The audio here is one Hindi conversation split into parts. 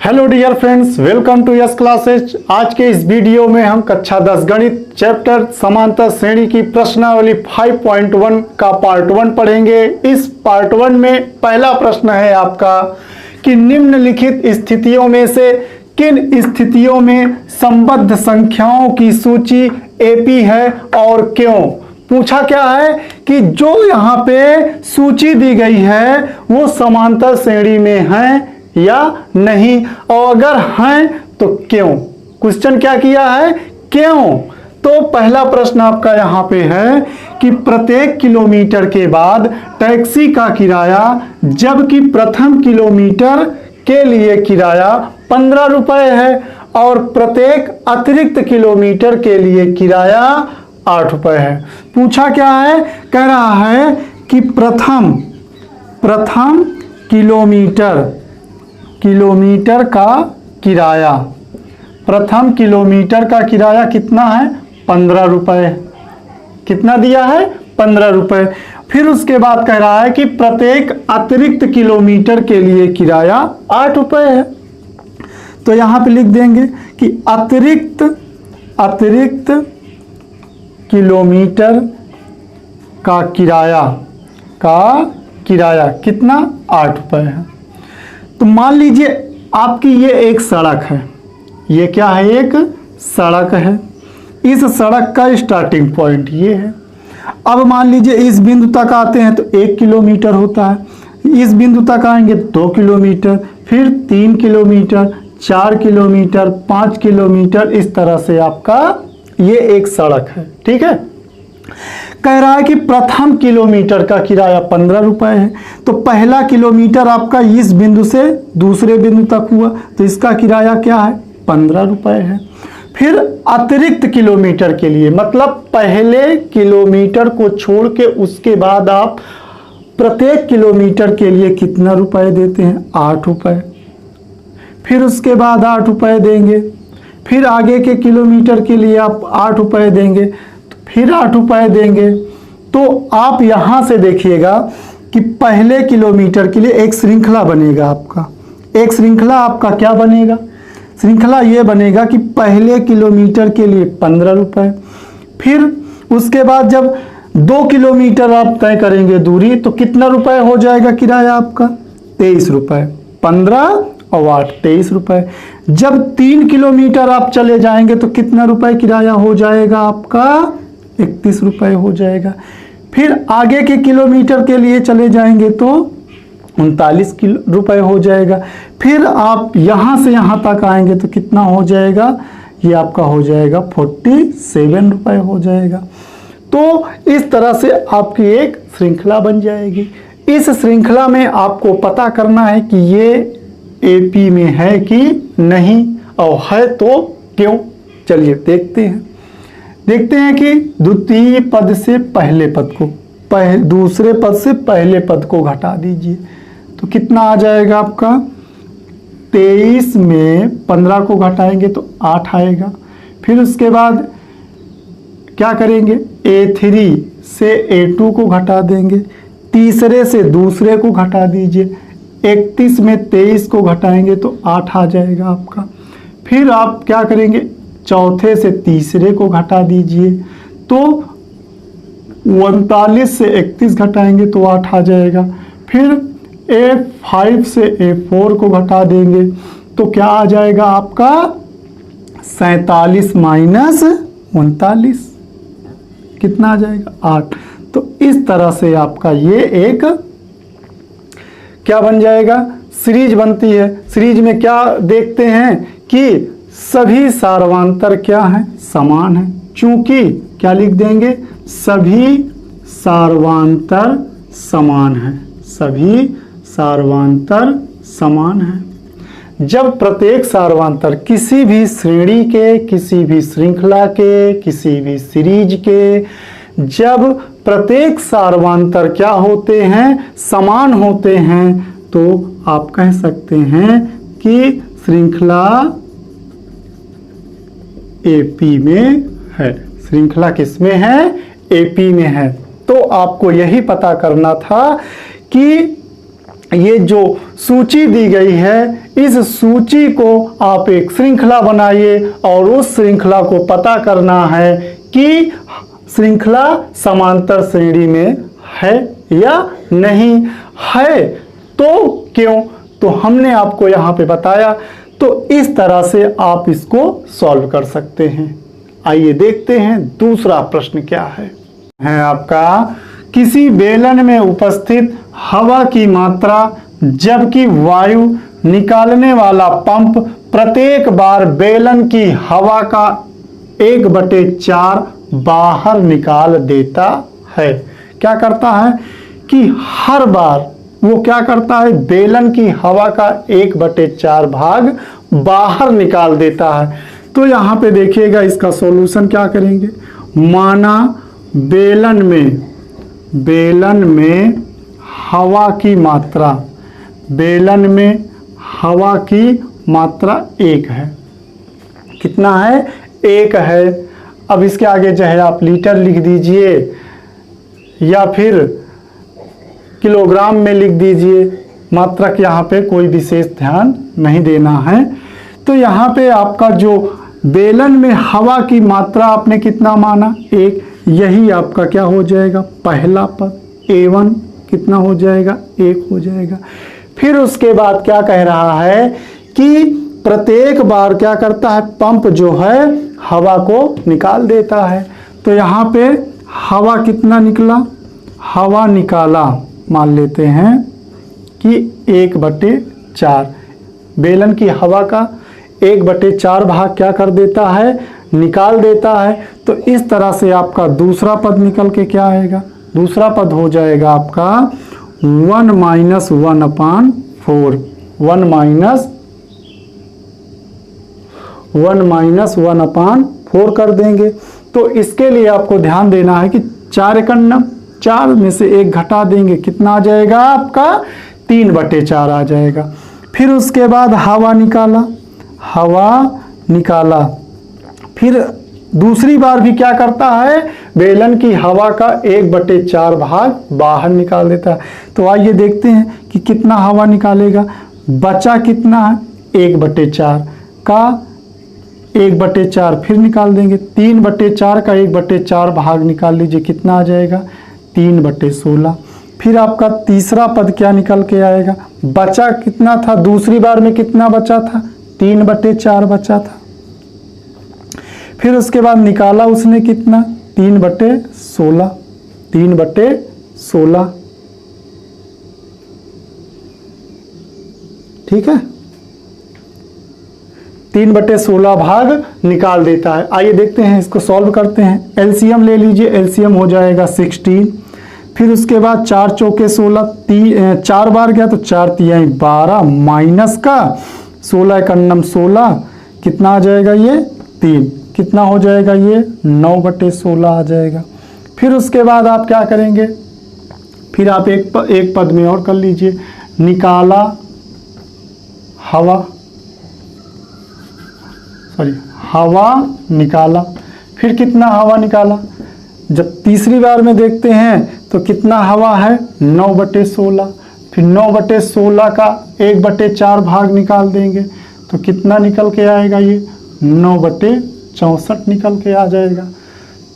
Hello dear friends, welcome to yes classes. आज के इस वीडियो में हम कक्षा 10 गणित चैप्टर समांतर श्रेणी की प्रश्नावली 5.1 का पार्ट 1 पढ़ेंगे। इस पार्ट 1 में पहला प्रश्न है आपका कि निम्नलिखित स्थितियों में से किन स्थितियों में संबद्ध संख्याओं की सूची एपी है और क्यों। पूछा क्या है कि जो यहाँ पे सूची दी गई है वो समांतर श्रेणी में है या नहीं, और अगर हैं तो क्यों। क्वेश्चन क्या किया है, क्यों। तो पहला प्रश्न आपका यहाँ पे है कि प्रत्येक किलोमीटर के बाद टैक्सी का किराया जबकि प्रथम किलोमीटर के लिए किराया 15 रुपए है और प्रत्येक अतिरिक्त किलोमीटर के लिए किराया 8 रुपए है। पूछा क्या है, कह रहा है कि प्रथम किलोमीटर का किराया, प्रथम किलोमीटर का किराया कितना है, 15 रुपए। कितना दिया है, 15 रुपए। फिर उसके बाद कह रहा है कि प्रत्येक अतिरिक्त किलोमीटर के लिए किराया 8 रुपए है। तो यहाँ पे लिख देंगे कि अतिरिक्त किलोमीटर का किराया कितना, 8 रुपए है। तो मान लीजिए आपकी ये एक सड़क है, ये क्या है, एक सड़क है। इस सड़क का स्टार्टिंग पॉइंट ये है। अब मान लीजिए इस बिंदु तक आते हैं तो 1 किलोमीटर होता है, इस बिंदु तक आएंगे 2 किलोमीटर, फिर 3 किलोमीटर, 4 किलोमीटर, 5 किलोमीटर, इस तरह से आपका ये एक सड़क है। ठीक है। कह रहा है कि प्रथम किलोमीटर का किराया 15 रुपए है। तो पहला किलोमीटर आपका इस बिंदु से दूसरे बिंदु तक हुआ तो इसका किराया क्या है, 15 रुपए है। फिर अतिरिक्त किलोमीटर के लिए, मतलब पहले किलोमीटर को छोड़ के उसके बाद आप प्रत्येक किलोमीटर के लिए कितना रुपए देते हैं, 8 रुपए। फिर उसके बाद 8 रुपए देंगे, फिर आगे के किलोमीटर के लिए आप 8 रुपए देंगे, फिर 8 रुपए देंगे। तो आप यहां से देखिएगा कि पहले किलोमीटर के लिए एक श्रृंखला बनेगा आपका। एक श्रृंखला आपका क्या बनेगा, श्रृंखला ये बनेगा कि पहले किलोमीटर के लिए 15 रुपए, फिर उसके बाद जब 2 किलोमीटर आप तय करेंगे दूरी तो कितना रुपए हो जाएगा किराया आपका, 23 रुपए। 15 और 8, 23 रुपए। जब 3 किलोमीटर आप चले जाएंगे तो कितना रुपए किराया हो जाएगा आपका, 31 रुपए हो जाएगा। फिर आगे के किलोमीटर के लिए चले जाएंगे तो 39 रुपए हो जाएगा। फिर आप यहां से यहां तक आएंगे तो कितना हो जाएगा, ये आपका हो जाएगा 47 रुपए हो जाएगा। तो इस तरह से आपकी एक श्रृंखला बन जाएगी। इस श्रृंखला में आपको पता करना है कि ये एपी में है कि नहीं, और है तो क्यों। चलिए देखते हैं कि द्वितीय पद से पहले पद को, दूसरे पद से पहले पद को घटा दीजिए तो कितना आ जाएगा आपका, 23 में 15 को घटाएंगे तो 8 आएगा। फिर उसके बाद क्या करेंगे, A3 से A2 को घटा देंगे, तीसरे से दूसरे को घटा दीजिए, 31 में 23 को घटाएंगे तो 8 आ जाएगा आपका। फिर आप क्या करेंगे, चौथे से तीसरे को घटा दीजिए तो 39 से 31 घटाएंगे तो 8 आ जाएगा। फिर A5 से A4 को घटा देंगे तो क्या आ जाएगा आपका, 47 माइनस 39, कितना आ जाएगा, 8। तो इस तरह से आपका ये एक क्या बन जाएगा, सीरीज बनती है। सीरीज में क्या देखते हैं कि सभी सार्वंतर क्या है, समान है। चूंकि क्या लिख देंगे, सभी सार्वंतर समान है, सभी सार्वंतर समान है। जब प्रत्येक सार्वंतर किसी भी श्रेणी के, किसी भी श्रृंखला के, किसी भी सीरीज के, जब प्रत्येक सार्वंतर क्या होते हैं, समान होते हैं, तो आप कह सकते हैं कि श्रृंखला एपी में है। श्रृंखला किस में है, एपी में है। तो आपको यही पता करना था कि ये जो सूची दी गई है, इस सूची को आप एक श्रृंखला बनाइए और उस श्रृंखला को पता करना है कि श्रृंखला समांतर श्रेणी में है या नहीं है, तो क्यों, तो हमने आपको यहाँ पे बताया। तो इस तरह से आप इसको सॉल्व कर सकते हैं। आइए देखते हैं दूसरा प्रश्न क्या है आपका, किसी बेलन में उपस्थित हवा की मात्रा जबकि वायु निकालने वाला पंप प्रत्येक बार बेलन की हवा का 1/4 बाहर निकाल देता है। क्या करता है कि हर बार वो क्या करता है, बेलन की हवा का 1/4 भाग बाहर निकाल देता है। तो यहाँ पे देखिएगा इसका सॉल्यूशन क्या करेंगे। माना बेलन में हवा की मात्रा, बेलन में हवा की मात्रा 1 है। कितना है, 1 है। अब इसके आगे चाहे आप लीटर लिख दीजिए या फिर किलोग्राम में लिख दीजिए, मात्रक यहाँ पे कोई विशेष ध्यान नहीं देना है। तो यहाँ पे आपका जो बेलन में हवा की मात्रा आपने कितना माना, 1, यही आपका क्या हो जाएगा, पहला पद A1 कितना हो जाएगा, 1 हो जाएगा। फिर उसके बाद क्या कह रहा है कि प्रत्येक बार क्या करता है, पंप जो है हवा को निकाल देता है। तो यहाँ पे हवा कितना निकला, हवा निकाला मान लेते हैं कि 1/4, बेलन की हवा का 1/4 भाग क्या कर देता है, निकाल देता है। तो इस तरह से आपका दूसरा पद निकल के क्या आएगा, दूसरा पद हो जाएगा आपका 1 - 1/4, 1 कर देंगे। तो इसके लिए आपको ध्यान देना है कि 4 एकन्नम, 4 में से 1 घटा देंगे, कितना आ जाएगा आपका, 3/4 आ जाएगा। फिर उसके बाद हवा निकाला, फिर दूसरी बार भी क्या करता है, बेलन की हवा का 1/4 भाग बाहर निकाल देता है। तो आइए देखते हैं कि कितना हवा निकालेगा। बचा कितना है, 1/4 का 1/4 फिर निकाल देंगे, 3/4 का 1/4 भाग निकाल लीजिए, कितना आ जाएगा, 3/16। फिर आपका तीसरा पद क्या निकल के आएगा, बचा कितना था, दूसरी बार में कितना बचा था, 3/4 बचा था। फिर उसके बाद निकाला उसने कितना, 3/16, 3/16, ठीक है, 3/16 भाग निकाल देता है। आइए देखते हैं, इसको सॉल्व करते हैं। एलसीएम ले लीजिए, एलसीएम हो जाएगा 16। फिर उसके बाद 4 चौके 16, 4 बार गया तो 4 तिहाई 12 माइनस का 16 एकन्नम 16, कितना आ जाएगा ये 3, कितना हो जाएगा ये 9/16 आ जाएगा। फिर उसके बाद आप क्या करेंगे, फिर आप एक पद में और कर लीजिए, निकाला हवा निकाला, फिर कितना हवा निकाला, जब तीसरी बार में देखते हैं तो कितना हवा है, 9/16। फिर 9/16 का 1/4 भाग निकाल देंगे तो कितना निकल के आएगा, ये 9/64 निकल के आ जाएगा।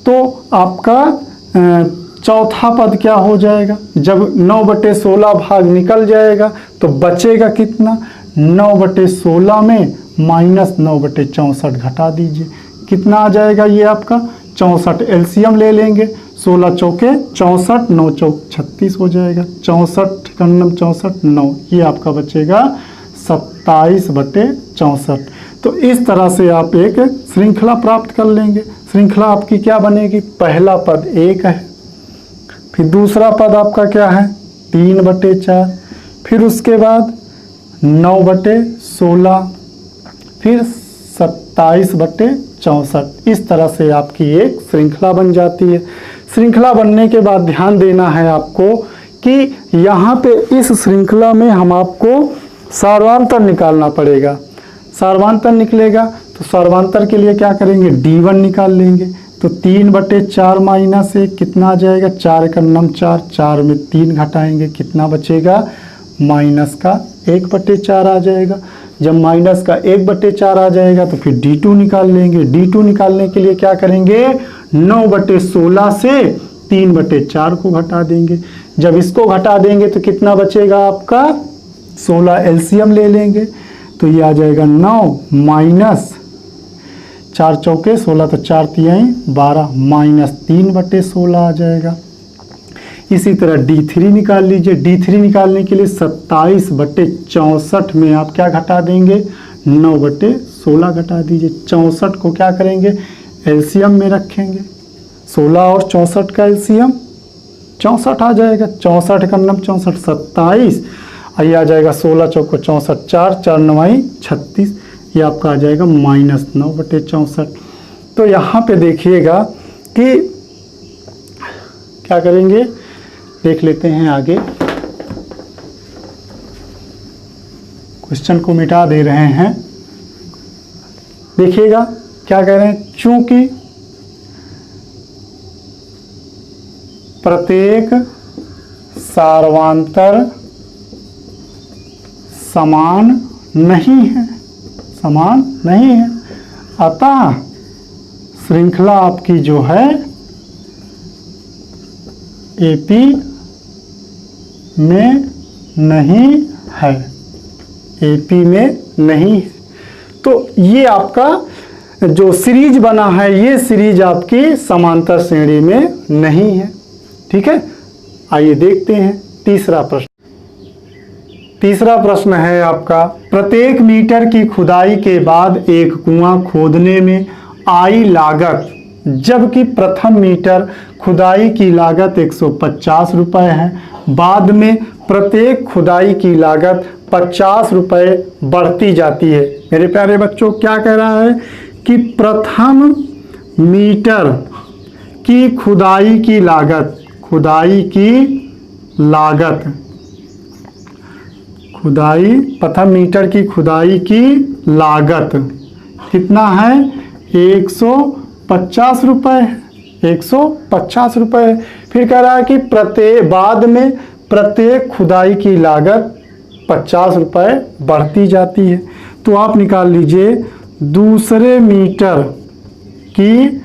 तो आपका चौथा पद क्या हो जाएगा, जब 9/16 भाग निकल जाएगा तो बचेगा कितना, 9/16 में माइनस 9/64 घटा दीजिए, कितना आ जाएगा ये आपका 64। एलसीएम ले लेंगे, 16 चौके 64, 9 चौक 36 हो जाएगा, 64 एकन्नम 64 9, ये आपका बचेगा 27/64। तो इस तरह से आप एक श्रृंखला प्राप्त कर लेंगे। श्रृंखला आपकी क्या बनेगी, पहला पद 1 है, फिर दूसरा पद आपका क्या है 3/4, फिर उसके बाद 9/16, फिर 27/64। इस तरह से आपकी एक श्रृंखला बन जाती है। श्रृंखला बनने के बाद ध्यान देना है आपको कि यहाँ पे इस श्रृंखला में हम आपको सर्वांतर निकालना पड़ेगा। सर्वांतर निकलेगा तो सर्वांतर के लिए क्या करेंगे, D1 निकाल लेंगे। तो 3/4 माइनस 1 कितना आ जाएगा, 4 एकन्नम 4, 4 में 3 घटाएंगे, कितना बचेगा माइनस का 1/4 आ जाएगा। जब माइनस का 1/4 आ जाएगा तो फिर D2 निकाल लेंगे। D2 निकालने के लिए क्या करेंगे, 9/16 से 3/4 को घटा देंगे। जब इसको घटा देंगे तो कितना बचेगा आपका, 16 एलसीएम ले लेंगे तो ये आ जाएगा 9 माइनस 4 चौके 16 तो 4 तिहाई 12 माइनस 3/16 आ जाएगा। इसी तरह D3 निकाल लीजिए। D3 निकालने के लिए 27/64 में आप क्या घटा देंगे, 9/16 घटा दीजिए। 64 को क्या करेंगे, एलसीएम में रखेंगे। 16 और 64 का एलसीएम 64 आ जाएगा। 64 का नम 64 27, ये आ जाएगा 16 चौको 64 4 4 9 36, ये आपका आ जाएगा -9/64। तो यहाँ पे देखिएगा कि क्या करेंगे, देख लेते हैं आगे। क्वेश्चन को मिटा दे रहे हैं। देखिएगा क्या कह रहे हैं, चूंकि प्रत्येक सार्वंतर समान नहीं है, समान नहीं है, अतः श्रृंखला आपकी जो है एपी में नहीं है, एपी में नहीं है। तो ये आपका जो सीरीज बना है, ये सीरीज आपकी समांतर श्रेणी में नहीं है। ठीक है, आइए देखते हैं तीसरा प्रश्न। तीसरा प्रश्न है आपका, प्रत्येक मीटर की खुदाई के बाद एक कुआं खोदने में आई लागत, जबकि प्रथम मीटर खुदाई की लागत 150 रुपये है, बाद में प्रत्येक खुदाई की लागत 50 रुपये बढ़ती जाती है। मेरे प्यारे बच्चों, क्या कह रहा है कि प्रथम मीटर की खुदाई की लागत, खुदाई की लागत, खुदाई प्रथम मीटर की खुदाई की लागत कितना है, 150 रुपये, 150 रुपये। फिर कह रहा है कि बाद में प्रत्येक खुदाई की लागत 50 रुपये बढ़ती जाती है। तो आप निकाल लीजिए दूसरे मीटर की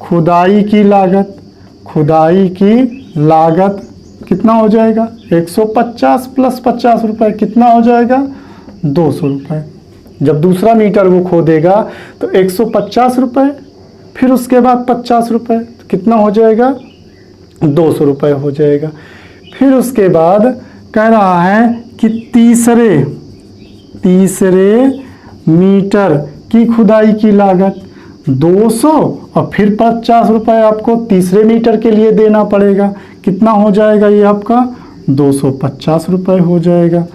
खुदाई की लागत, खुदाई की लागत कितना हो जाएगा, 150 प्लस 50 रुपये कितना हो जाएगा, 200 रुपये। जब दूसरा मीटर वो खोदेगा तो 150 रुपये, फिर उसके बाद 50 रुपये, तो कितना हो जाएगा, 200 रुपये हो जाएगा। फिर उसके बाद कह रहा है कि तीसरे मीटर की खुदाई की लागत 200 और फिर 50 रुपये आपको तीसरे मीटर के लिए देना पड़ेगा। कितना हो जाएगा ये आपका, 250 रुपये हो जाएगा।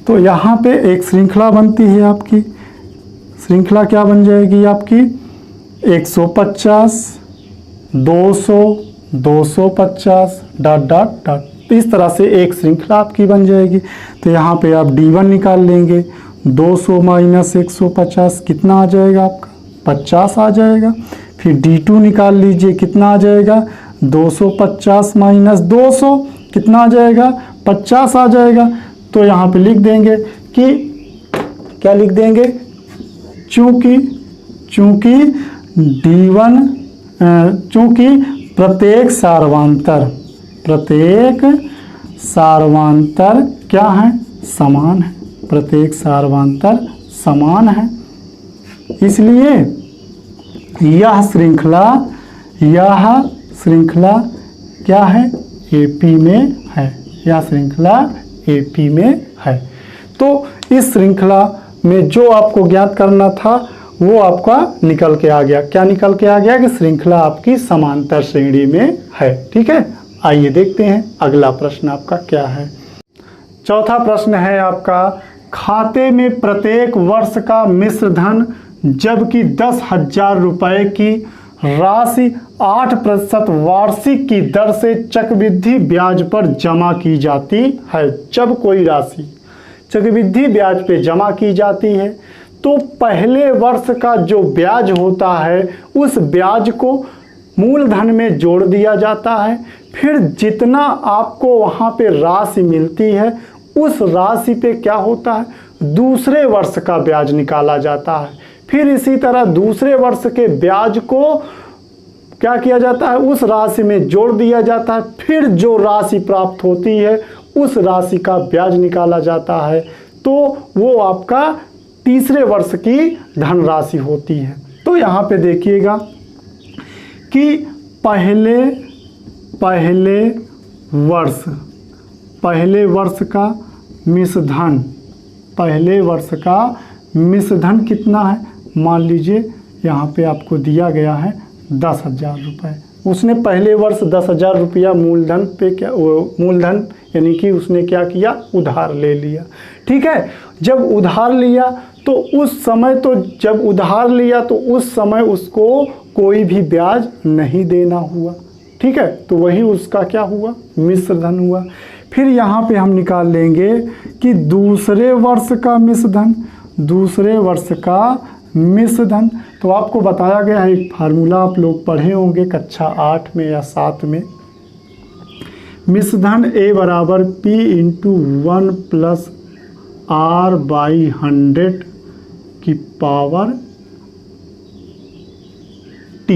तो यहाँ पे एक श्रृंखला बनती है आपकी। श्रृंखला क्या बन जाएगी आपकी, 150 200 250 डॉट डॉट डॉट, इस तरह से एक श्रृंखला आपकी बन जाएगी। तो यहाँ पे आप D1 निकाल लेंगे, 200 माइनस 150 कितना आ जाएगा आपका, 50 आ जाएगा। फिर D2 निकाल लीजिए, कितना आ जाएगा, 250 माइनस 200 कितना आ जाएगा, 50 आ जाएगा। तो यहाँ पे लिख देंगे कि क्या लिख देंगे, चूंकि D1 चूंकि प्रत्येक सार्वंतर क्या है, समान है, प्रत्येक सार्वंतर समान है, इसलिए यह श्रृंखला क्या है, एपी में है, यह श्रृंखला एपी में है। तो इस श्रृंखला में जो आपको ज्ञात करना था वो आपका निकल के आ गया। क्या निकल के आ गया कि श्रृंखला आपकी समांतर श्रेणी में है। ठीक है, आइए देखते हैं अगला प्रश्न आपका क्या है। चौथा प्रश्न है आपका, खाते में प्रत्येक वर्ष का मिश्र धन जबकि 10,000 रुपये की राशि 8% वार्षिक की दर से चक्रवृद्धि ब्याज पर जमा की जाती है। जब कोई राशि चक्रवृद्धि ब्याज पे जमा की जाती है तो पहले वर्ष का जो ब्याज होता है उस ब्याज को मूलधन में जोड़ दिया जाता है। फिर जितना आपको वहाँ पे राशि मिलती है उस राशि पे क्या होता है, दूसरे वर्ष का ब्याज निकाला जाता है। फिर इसी तरह दूसरे वर्ष के ब्याज को क्या किया जाता है, उस राशि में जोड़ दिया जाता है। फिर जो राशि प्राप्त होती है उस राशि का ब्याज निकाला जाता है, तो वो आपका तीसरे वर्ष की धनराशि होती है। तो यहाँ पे देखिएगा कि पहले वर्ष का मिश्रधन, पहले वर्ष का मिश्रधन कितना है, मान लीजिए यहाँ पे आपको दिया गया है 10,000 रुपये। उसने पहले वर्ष 10,000 रुपया मूलधन पे क्या, मूलधन यानी कि उसने क्या किया, उधार ले लिया। ठीक है, जब उधार लिया तो उस समय, तो जब उधार लिया तो उस समय उसको कोई भी ब्याज नहीं देना हुआ। ठीक है, तो वही उसका क्या हुआ, मिश्रधन हुआ। फिर यहाँ पे हम निकाल लेंगे कि दूसरे वर्ष का मिश्रधन, दूसरे वर्ष का मिश्रधन। तो आपको बताया गया है एक फार्मूला, आप लोग पढ़े होंगे कक्षा 8 में या 7 में। मिश्रधन A बराबर P इंटू 1 प्लस R/100 की पावर T,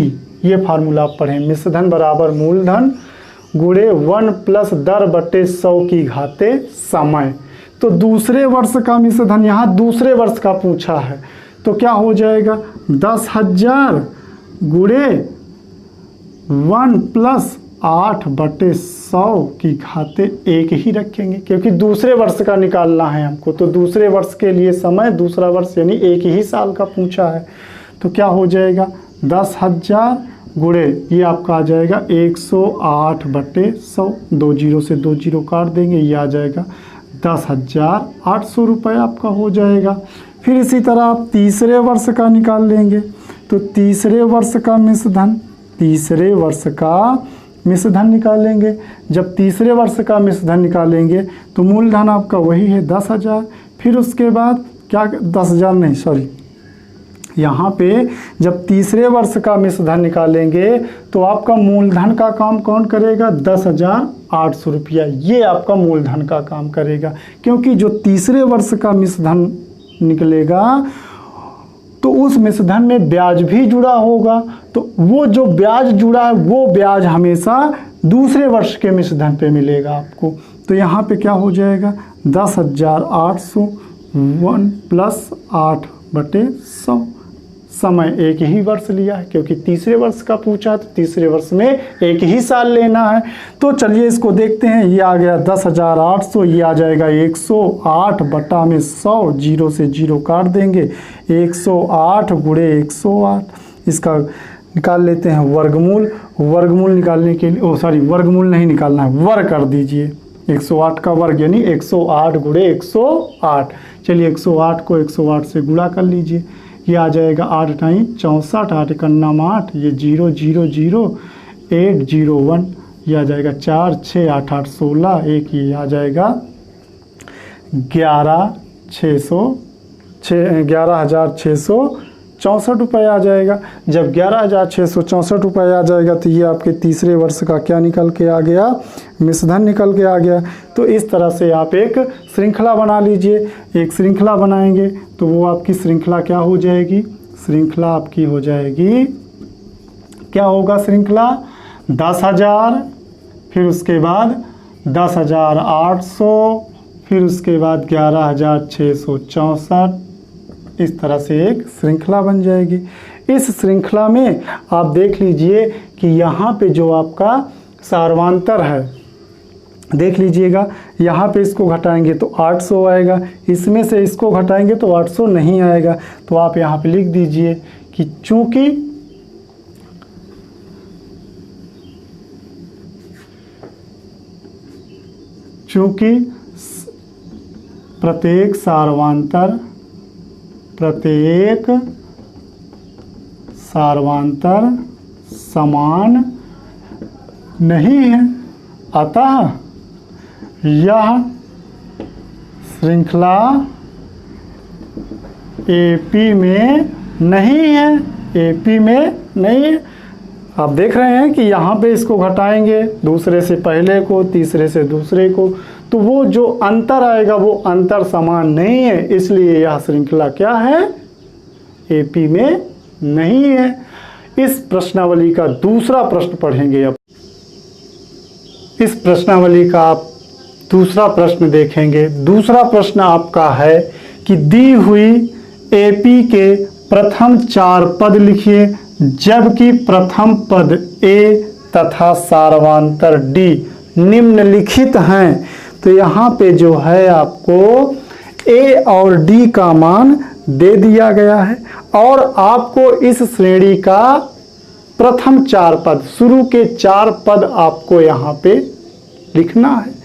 ये फार्मूला आप पढ़ें। मिश्रधन बराबर मूलधन गुणे 1 प्लस दर बटे 100 की घाते समय। तो दूसरे वर्ष का मिश्रधन, यहाँ दूसरे वर्ष का पूछा है, तो क्या हो जाएगा, 10,000 गुणे 1 प्लस 8/100 की घाते 1 ही रखेंगे, क्योंकि दूसरे वर्ष का निकालना है हमको। तो दूसरे वर्ष के लिए समय, दूसरा वर्ष यानी 1 ही साल का पूछा है। तो क्या हो जाएगा, 10,000 गुणे ये आपका आ जाएगा 108/100, 2 जीरो से 2 जीरो काट देंगे, ये आ जाएगा 10,800 रुपये आपका हो जाएगा। फिर इसी तरह आप तीसरे वर्ष का निकाल लेंगे। तो तीसरे वर्ष का मिश्रधन, तीसरे वर्ष का मिश्रधन निकालेंगे। जब तीसरे वर्ष का मिश्रधन निकालेंगे तो मूलधन आपका वही है 10,000। फिर उसके बाद क्या, 10,000 नहीं सॉरी, यहाँ पे जब तीसरे वर्ष का मिश्रधन निकालेंगे तो आपका मूलधन का काम कौन करेगा, 10,800 रुपया, ये आपका मूलधन का काम करेगा। क्योंकि जो तीसरे वर्ष का मिश्रधन निकलेगा तो उस मिश्रधन में ब्याज भी जुड़ा होगा, तो वो जो ब्याज जुड़ा है वो ब्याज हमेशा दूसरे वर्ष के मिश्रधन पे मिलेगा आपको। तो यहाँ पे क्या हो जाएगा, 10,800 1 प्लस 8/100, समय 1 ही वर्ष लिया है, क्योंकि तीसरे वर्ष का पूछा है तो तीसरे वर्ष में 1 ही साल लेना है। तो चलिए इसको देखते हैं, ये आ गया 10,800, ये आ जाएगा 108/100, 0 से 0 काट देंगे, 108 गुणे 108। इसका निकाल लेते हैं वर्गमूल। वर्गमूल निकालने के लिए, वर्गमूल नहीं निकालना है, वर्ग कर दीजिए। 108 का वर्ग यानी 108 गुणे 108। चलिए 108 को 108 से गुणा कर लीजिए, ये आ जाएगा 8 टाइम 64, 8 एकन्ना 8, ये 0 0 0 8 0 1, ये आ जाएगा 4 6 8 8 16, एक ये आ जाएगा 11,664 रुपये आ जाएगा। जब 11,664 रुपये आ जाएगा तो ये आपके तीसरे वर्ष का क्या निकल के आ गया, मिश्रधन निकल के आ गया। तो इस तरह से आप एक श्रृंखला बना लीजिए। एक श्रृंखला बनाएंगे तो वो आपकी श्रृंखला क्या हो जाएगी, श्रृंखला आपकी हो जाएगी, क्या होगा श्रृंखला, 10,000, फिर उसके बाद 10,800, फिर उसके बाद 11,664। इस तरह से एक श्रृंखला बन जाएगी। इस श्रृंखला में आप देख लीजिए कि यहाँ पे जो आपका सार्वांतर है, देख लीजिएगा, यहाँ पे इसको घटाएंगे तो 800 आएगा, इसमें से इसको घटाएंगे तो 800 नहीं आएगा। तो आप यहाँ पे लिख दीजिए कि चूँकि प्रत्येक सार्वांतर समान नहीं है, अतः यह श्रृंखला एपी में नहीं है, एपी में नहीं है, आप देख रहे हैं कि यहाँ पे इसको घटाएंगे, दूसरे से पहले को, तीसरे से दूसरे को, तो वो जो अंतर आएगा वो अंतर समान नहीं है, इसलिए यह श्रृंखला क्या है, एपी में नहीं है। इस प्रश्नावली का दूसरा प्रश्न पढ़ेंगे। अब इस प्रश्नावली का आप दूसरा प्रश्न देखेंगे। दूसरा प्रश्न आपका है कि दी हुई एपी के प्रथम 4 पद लिखिए, जबकि प्रथम पद ए तथा सार्वंतर डी निम्नलिखित हैं। तो यहाँ पे जो है आपको ए और डी का मान दे दिया गया है और आपको इस श्रेणी का प्रथम 4 पद, शुरू के 4 पद आपको यहाँ पे लिखना है।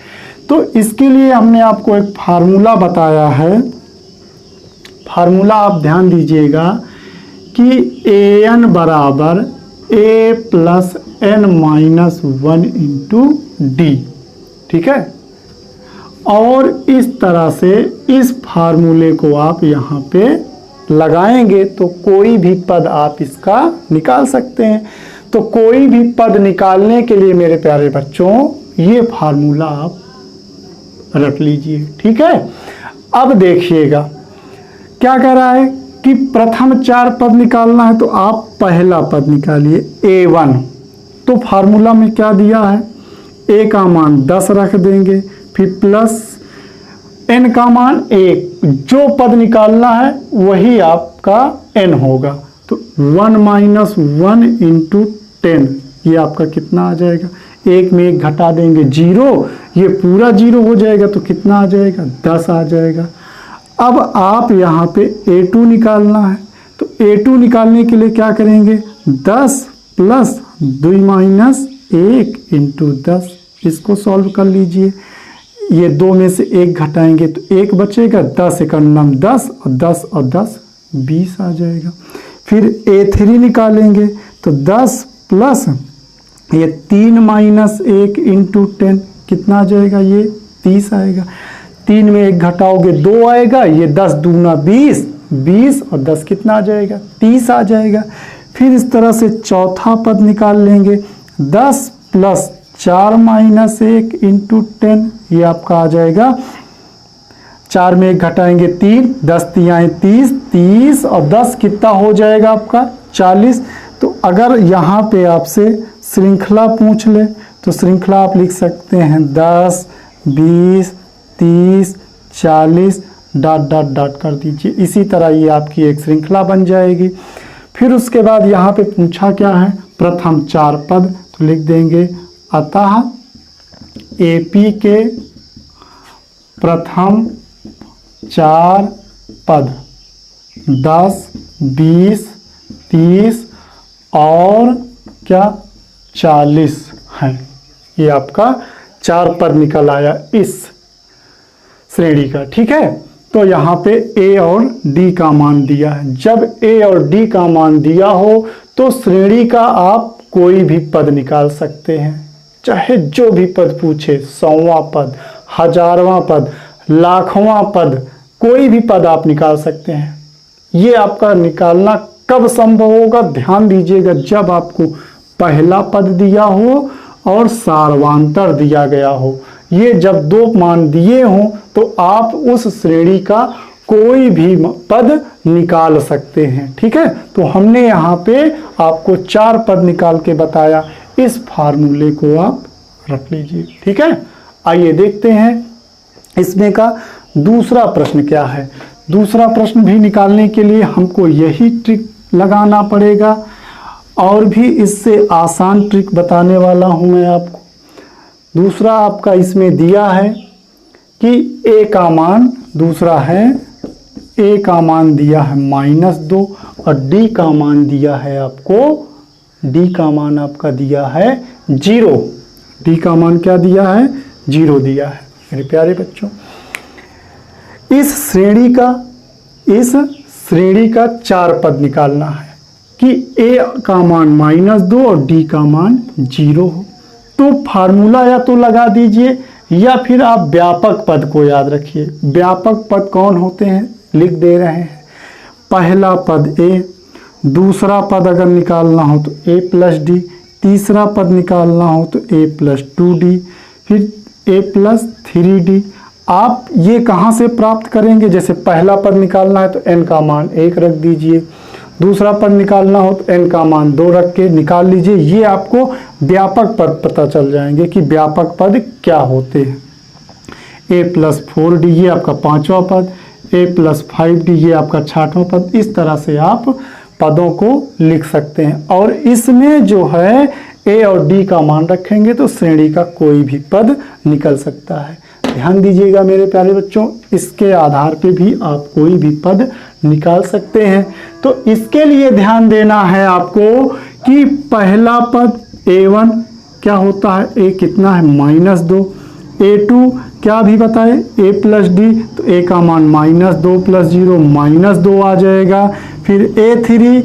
तो इसके लिए हमने आपको एक फार्मूला बताया है। फार्मूला आप ध्यान दीजिएगा कि ए एन बराबर A plus N minus 1 into D, ठीक है। और इस तरह से इस फार्मूले को आप यहाँ पे लगाएंगे तो कोई भी पद आप इसका निकाल सकते हैं। तो कोई भी पद निकालने के लिए मेरे प्यारे बच्चों ये फार्मूला आप रख लीजिए, ठीक है। अब देखिएगा क्या कह रहा है कि प्रथम 4 पद निकालना है, तो आप पहला पद निकालिए a1। तो फार्मूला में क्या दिया है, a का मान 10 रख देंगे, फिर प्लस n का मान 1, जो पद निकालना है वही आपका n होगा। तो 1 माइनस 1 इंटू 10, ये आपका कितना आ जाएगा, 1 में 1 घटा देंगे 0, ये पूरा 0 हो जाएगा, तो कितना आ जाएगा, 10 आ जाएगा। अब आप यहाँ पे a2 निकालना है, तो a2 निकालने के लिए क्या करेंगे, 10 प्लस 2 माइनस 1 इंटू 10, इसको सॉल्व कर लीजिए। ये 2 में से 1 घटाएंगे तो 1 बचेगा, 10 1 9 10 और 10 और 10 20 आ जाएगा। फिर a3 निकालेंगे तो 10 प्लस ये 3 माइनस 1 इंटू 10, कितना आ जाएगा, ये 30 आएगा। 3 में 1 घटाओगे 2 आएगा, ये 10 दूना 20, 20 और 10 कितना आ जाएगा, 30 आ जाएगा। फिर इस तरह से चौथा पद निकाल लेंगे, 10 प्लस 4 माइनस 1 इंटू 10, ये आपका आ जाएगा, 4 में 1 घटाएंगे 3, 10 तियाएँ 30, 30 और 10 कितना हो जाएगा आपका, 40। तो अगर यहाँ पे आपसे श्रृंखला पूछ ले तो श्रृंखला आप लिख सकते हैं 10, 20, 30, 40 डॉट डॉट डॉट कर दीजिए। इसी तरह ये आपकी एक श्रृंखला बन जाएगी। फिर उसके बाद यहाँ पे पूछा क्या है, प्रथम 4 पद, तो लिख देंगे अतः एपी के प्रथम 4 पद 10, 20, 30 और क्या 40 हैं। ये आपका 4 पद निकल आया इस श्रेणी का, ठीक है। तो यहाँ पे ए और डी का मान दिया है। जब ए और डी का मान दिया हो तो श्रेणी का आप कोई भी पद निकाल सकते हैं, चाहे जो भी पद पूछे, 100वां पद, 1000वां पद, लाखवां पद, कोई भी पद आप निकाल सकते हैं। ये आपका निकालना कब संभव होगा, ध्यान दीजिएगा, जब आपको पहला पद दिया हो और सार्वंतर दिया गया हो। ये जब 2 मान दिए हों तो आप उस श्रेणी का कोई भी पद निकाल सकते हैं, ठीक है। तो हमने यहाँ पे आपको 4 पद निकाल के बताया, इस फार्मूले को आप रख लीजिए, ठीक है। आइए देखते हैं इसमें का दूसरा प्रश्न क्या है। दूसरा प्रश्न भी निकालने के लिए हमको यही ट्रिक लगाना पड़ेगा और भी इससे आसान ट्रिक बताने वाला हूं मैं आपको। दूसरा आपका इसमें दिया है कि ए का मान, दूसरा है ए का मान दिया है -2 और डी का मान दिया है आपको, डी का मान आपका दिया है 0। डी का मान क्या दिया है, 0 दिया है। मेरे प्यारे बच्चों, इस श्रेणी का 4 पद निकालना है कि ए का मान -2 और डी का मान 0 हो। तो फार्मूला या तो लगा दीजिए या फिर आप व्यापक पद को याद रखिए। व्यापक पद कौन होते हैं, लिख दे रहे हैं। पहला पद ए, दूसरा पद अगर निकालना हो तो ए प्लस डी, तीसरा पद निकालना हो तो a प्लस 2d, फिर a प्लस 3d। आप ये कहाँ से प्राप्त करेंगे? जैसे पहला पद निकालना है तो n का मान 1 रख दीजिए, दूसरा पद निकालना हो तो n का मान 2 रख के निकाल लीजिए। ये आपको व्यापक पद पता चल जाएंगे कि व्यापक पद क्या होते हैं। a प्लस 4d ये आपका पांचवा पद, a प्लस 5d ये आपका छठवां पद। इस तरह से आप पदों को लिख सकते हैं और इसमें जो है a और d का मान रखेंगे तो श्रेणी का कोई भी पद निकल सकता है। ध्यान दीजिएगा मेरे प्यारे बच्चों, इसके आधार पे भी आप कोई भी पद निकाल सकते हैं। तो इसके लिए ध्यान देना है आपको कि पहला पद a1 क्या होता है, a कितना है -2, a2 क्या भी बताए a प्लस डी, तो a का मान -2 प्लस 0 -2 आ जाएगा। फिर a3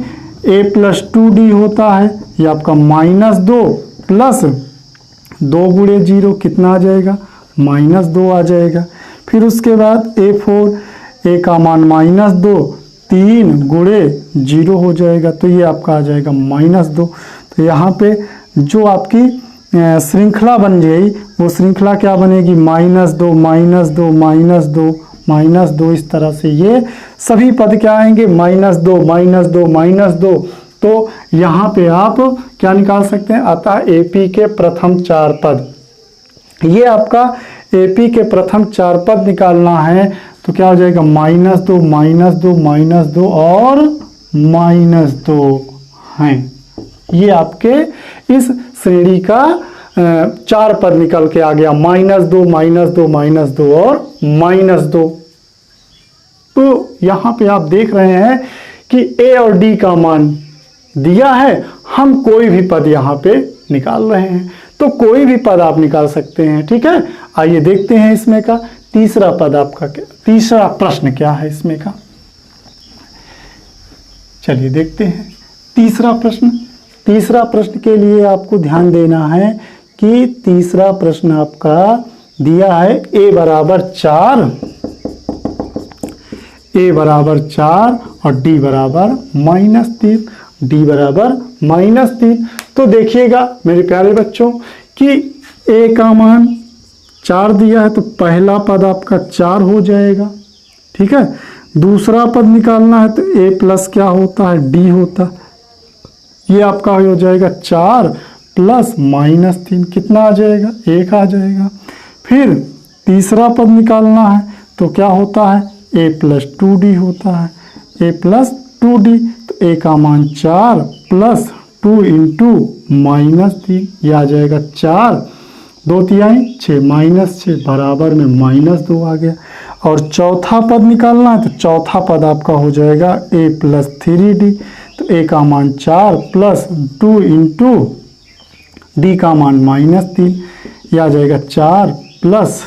a प्लस 2d होता है, ये आपका -2 प्लस 2 गुणे 0 कितना आ जाएगा, -2 आ जाएगा। फिर उसके बाद a4 a का मान -2 3 गुणे 0 हो जाएगा, तो ये आपका आ जाएगा -2। तो यहाँ पे जो आपकी श्रृंखला बन जाएगी वो श्रृंखला क्या बनेगी, -2 -2 -2 -2। इस तरह से ये सभी पद क्या आएंगे, -2 -2 -2। तो यहाँ पे आप क्या निकाल सकते हैं, अतः एपी के प्रथम 4 पद। ये आपका एपी के प्रथम 4 पद निकालना है तो क्या हो जाएगा, -2 -2 -2 और -2 हैं। ये आपके इस श्रेणी का 4 पद निकल के आ गया, -2 -2 -2 और -2। तो यहाँ पे आप देख रहे हैं कि a और d का मान दिया है, हम कोई भी पद यहाँ पे निकाल रहे हैं। तो कोई भी पद आप निकाल सकते हैं, ठीक है। आइए देखते हैं इसमें का तीसरा पद आपका क्या, तीसरा प्रश्न क्या है इसमें का। चलिए देखते हैं तीसरा प्रश्न। तीसरा प्रश्न के लिए आपको ध्यान देना है कि तीसरा प्रश्न आपका दिया है a बराबर 4 और d बराबर -3, d बराबर -3। तो देखिएगा मेरे प्यारे बच्चों कि a का मान 4 दिया है तो पहला पद आपका 4 हो जाएगा, ठीक है। दूसरा पद निकालना है तो a प्लस क्या होता है, d होता है, ये आपका हो जाएगा 4 प्लस -3 कितना आ जाएगा, 1 आ जाएगा। फिर तीसरा पद निकालना है तो क्या होता है, a प्लस 2d होता है, a प्लस 2d। तो a का मान 4 प्लस 2 इंटू -3, ये आ जाएगा 4 2 तिहाई 6 -6 बराबर में -2 आ गया। और चौथा पद निकालना है तो चौथा पद आपका हो जाएगा a प्लस 3d। तो a का मान 4 प्लस 2 इंटू d का मान -3, यह आ जाएगा 4 प्लस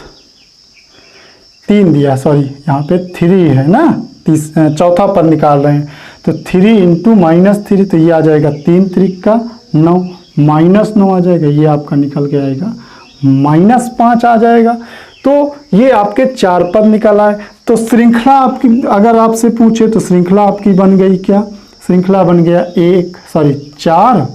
3 दिया, सॉरी यहाँ पे 3 है ना, चौथा पद निकाल रहे हैं तो 3 इंटू -3, तो ये आ जाएगा 3 त्रिक का 9 -9 आ जाएगा, ये आपका निकल के आएगा -5 आ जाएगा। तो ये आपके 4 पद निकला है। तो श्रृंखला आपकी अगर आपसे पूछे तो श्रृंखला आपकी बन गई क्या, श्रृंखला बन गया 4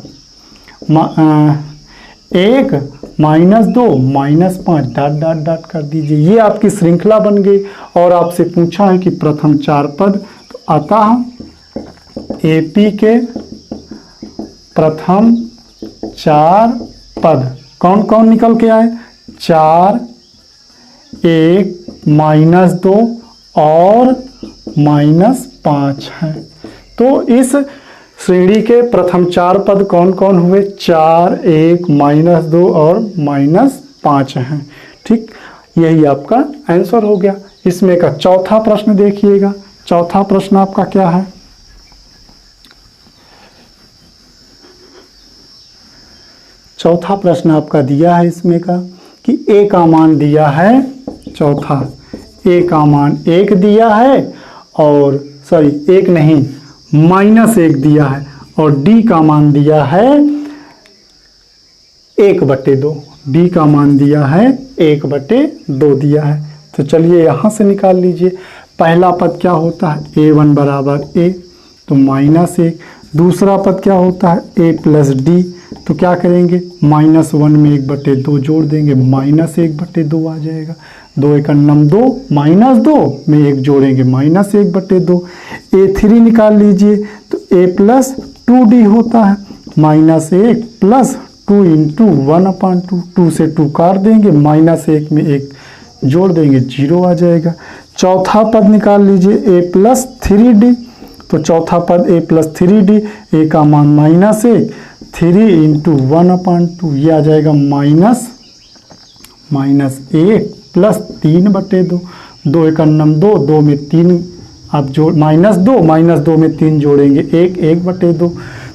1 -2 -5 डॉट डॉट डॉट कर दीजिए, ये आपकी श्रृंखला बन गई। और आपसे पूछा है कि प्रथम 4 पद, तो अतः एपी के प्रथम 4 पद कौन कौन निकल के आए, 4 1 -2 और -5 है। तो इस श्रेणी के प्रथम 4 पद कौन कौन हुए, 4 1 -2 और -5 हैं, ठीक। यही आपका आंसर हो गया। इसमें का चौथा प्रश्न देखिएगा, चौथा प्रश्न आपका क्या है, चौथा प्रश्न आपका दिया है इसमें का कि a का मान दिया है, चौथा a का मान 1 दिया है और सॉरी 1 नहीं -1 दिया है और d का मान दिया है 1/2, d का मान दिया है 1/2 दिया है। तो चलिए यहाँ से निकाल लीजिए। पहला पद क्या होता है, a1 बराबर a, तो -1। दूसरा पद क्या होता है, a प्लस d, तो क्या करेंगे, -1 में 1/2 जोड़ देंगे, -1/2 आ जाएगा। 2 × 2 -2 में 1 जोड़ेंगे, -1/2। A3 निकाल लीजिए तो A + 2D होता है, -1 + 2 × 1/2, 2 से 2 काट देंगे, -1 में 1 जोड़ देंगे, 0 आ जाएगा। चौथा पद निकाल लीजिए A + 3D, तो चौथा पद A + 3D, A का मान -1, 3 × 1/2 ये आ जाएगा -1 + 3/2। 2 × 2, 2 में 3 आप जोड़ -2 में 3 जोड़ेंगे, 1/2।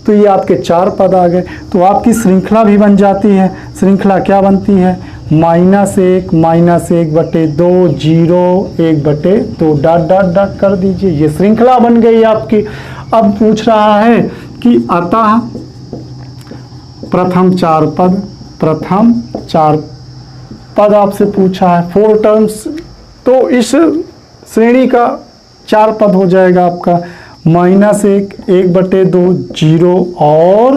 तो ये आपके 4 पद आ गए। तो आपकी श्रृंखला भी बन जाती है। श्रृंखला क्या बनती है, -1 -1/2 0 1/2 डॉट डॉट डॉट कर दीजिए, ये श्रृंखला बन गई आपकी। अब पूछ रहा है कि अतः प्रथम 4 पद आपसे पूछा है, 4 टर्म्स, तो इस श्रेणी का 4 पद हो जाएगा आपका -1 1/2 0 और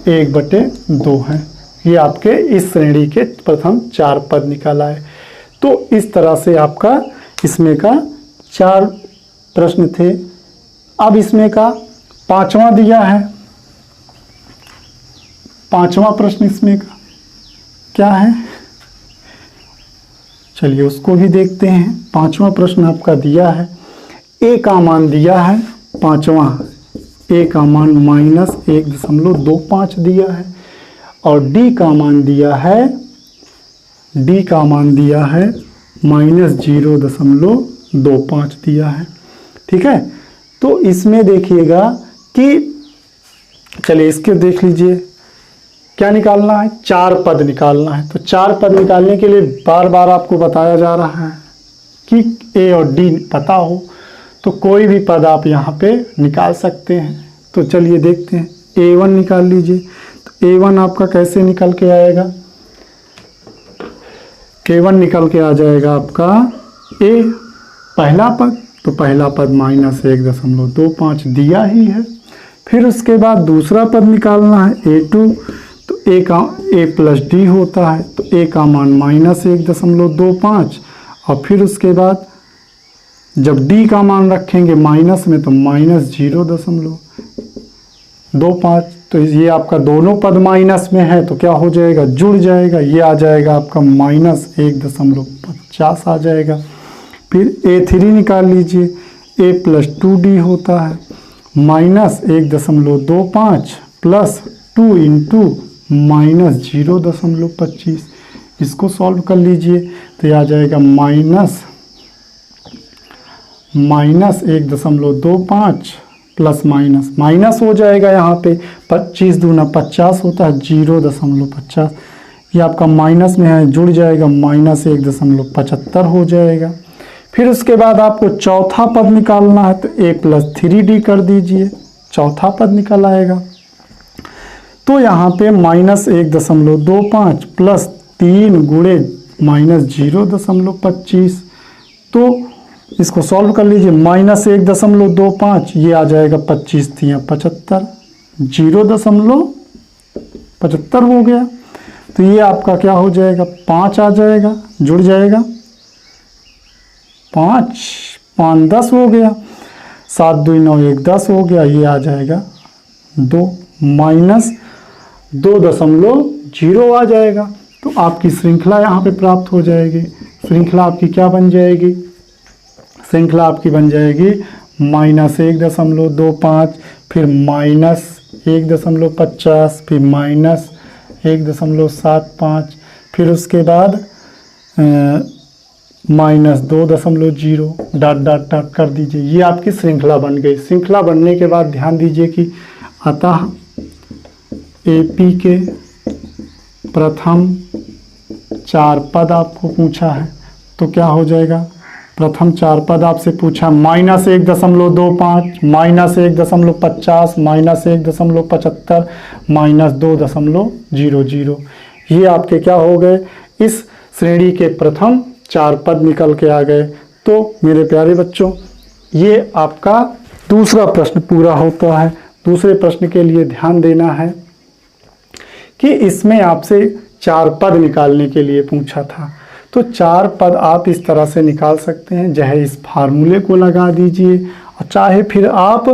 1/2 है। ये आपके इस श्रेणी के प्रथम 4 पद निकाला है। तो इस तरह से आपका इसमें का 4 प्रश्न थे। अब इसमें का 5वां दिया है। 5वां प्रश्न इसमें का क्या है, चलिए उसको भी देखते हैं। 5वां प्रश्न आपका दिया है, A का मान दिया है 5वां, A का मान -1.25 दिया है और D का मान दिया है -0.25 दिया है। ठीक है, तो इसमें देखिएगा कि चलिए इसके देख लीजिए क्या निकालना है, 4 पद निकालना है। तो 4 पद निकालने के लिए बार बार आपको बताया जा रहा है कि A और D पता हो तो कोई भी पद आप यहाँ पे निकाल सकते हैं। तो चलिए देखते हैं, A1 निकाल लीजिए। तो A1 आपका कैसे निकल के आएगा, K1 निकल के आ जाएगा आपका A पहला पद, तो पहला पद -1.25 दिया ही है। फिर उसके बाद दूसरा पद निकालना है A2, तो A + D होता है, तो A का मान -1.25 और फिर उसके बाद जब D का मान रखेंगे माइनस में तो -0.25, तो ये आपका दोनों पद माइनस में है तो क्या हो जाएगा, जुड़ जाएगा, ये आ जाएगा आपका -1.50 आ जाएगा। फिर A3 निकाल लीजिए, A + 2D होता है, -1.25 + 2 × -0.25, इसको सॉल्व कर लीजिए तो ये आ जाएगा -1.25 प्लस माइनस हो जाएगा, यहाँ पे 25 दूना 50 होता है, 0.50 ये आपका माइनस में है, जुड़ जाएगा, -1.75 हो जाएगा। फिर उसके बाद आपको चौथा पद निकालना है तो A + 3D कर दीजिए, चौथा पद निकल आएगा। तो यहाँ पे -1.25 प्लस 3 गुणे -0.25, तो इसको सॉल्व कर लीजिए, -1.25 ये आ जाएगा 25 × 75, 0.75 हो गया। तो ये आपका क्या हो जाएगा, 5 आ जाएगा, जुड़ जाएगा, 5 5 10 हो गया, 7 2 9 1 10 हो गया, ये आ जाएगा 2 -2.0 आ जाएगा। तो आपकी श्रृंखला यहाँ पे प्राप्त हो जाएगी। श्रृंखला आपकी क्या बन जाएगी, श्रृंखला आपकी बन जाएगी -1.25, फिर -1.50, फिर -1.75, फिर उसके बाद -2.0 डॉट डॉट डॉट कर दीजिए, ये आपकी श्रृंखला बन गई। श्रृंखला बनने के बाद ध्यान दीजिए कि अतः AP के प्रथम 4 पद आपको पूछा है, तो क्या हो जाएगा, प्रथम 4 पद आपसे पूछा -1.25, -1.50, -1.75, -2.00, ये आपके क्या हो गए, इस श्रेणी के प्रथम 4 पद निकल के आ गए। तो मेरे प्यारे बच्चों, ये आपका दूसरा प्रश्न पूरा होता है। दूसरे प्रश्न के लिए ध्यान देना है। कि इसमें आपसे 4 पद निकालने के लिए पूछा था। तो 4 पद आप इस तरह से निकाल सकते हैं, चाहे इस फार्मूले को लगा दीजिए और चाहे फिर आप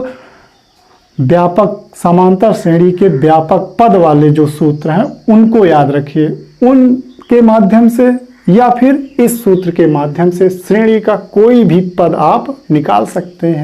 व्यापक समांतर श्रेणी के व्यापक पद वाले जो सूत्र हैं उनको याद रखिए, उनके माध्यम से या फिर इस सूत्र के माध्यम से श्रेणी का कोई भी पद आप निकाल सकते हैं।